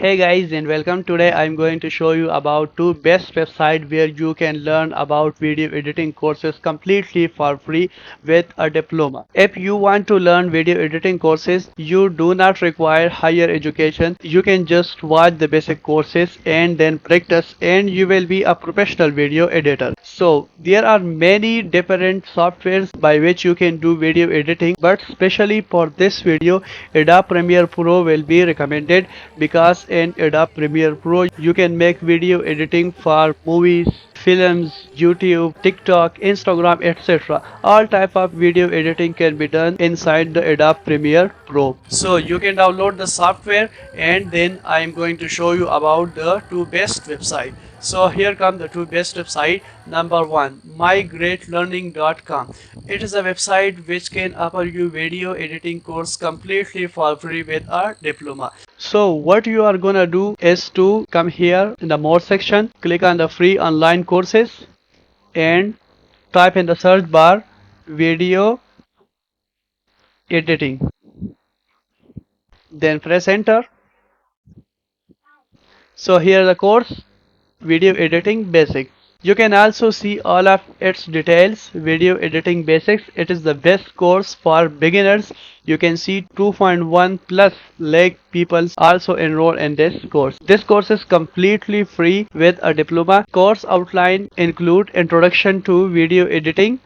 Hey guys and welcome. Today I'm going to show you about two best websites where you can learn about video editing courses completely for free with a diploma. If you want to learn video editing courses, you do not require higher education. You can just watch the basic courses and then practice and you will be a professional video editor. So there are many different softwares by which you can do video editing, but especially for this video Adobe Premiere Pro will be recommended because in Adobe Premiere Pro you can make video editing for movies, films, YouTube, TikTok, Instagram, etc. All type of video editing can be done inside the Adobe Premiere Pro. So you can download the software and then I am going to show you about the two best websites. So here come the two best website. Number one, mygreatlearning.com. It is a website which can offer you video editing course completely for free with a diploma. So what you are gonna do is to come here in the more section, click on the free online courses and type in the search bar video editing. Then press enter. So here the course video editing basics. You can also see all of its details. Video editing basics, it is the best course for beginners. You can see 2.1 plus lakh people also enroll in this course. This course is completely free with a diploma. Course outline include introduction to video editing,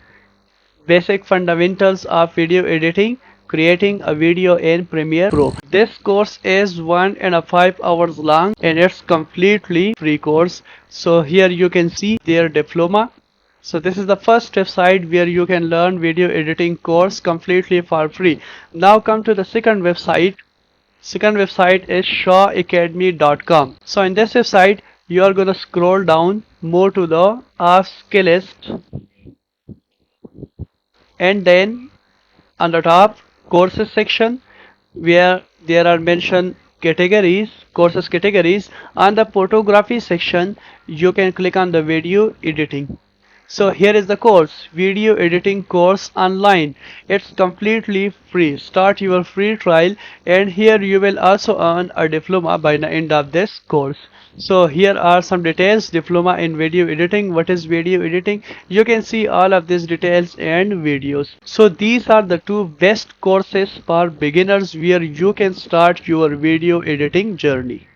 basic fundamentals of video editing, creating a video in Premiere Pro. This course is 1.5 hours long and it's completely free course. So here you can see their diploma. So this is the first website where you can learn video editing course completely for free. Now come to the second website. Second website is shawacademy.com. So in this website you are gonna scroll down more to the skill list and then on the top courses section where there are mentioned categories, courses categories. On the photography section you can click on the video editing. So here is the course, video editing course online. It's completely free. Start your free trial and here you will also earn a diploma by the end of this course. So here are some details. Diploma in video editing. What is video editing? You can see all of these details and videos. So these are the two best courses for beginners where you can start your video editing journey.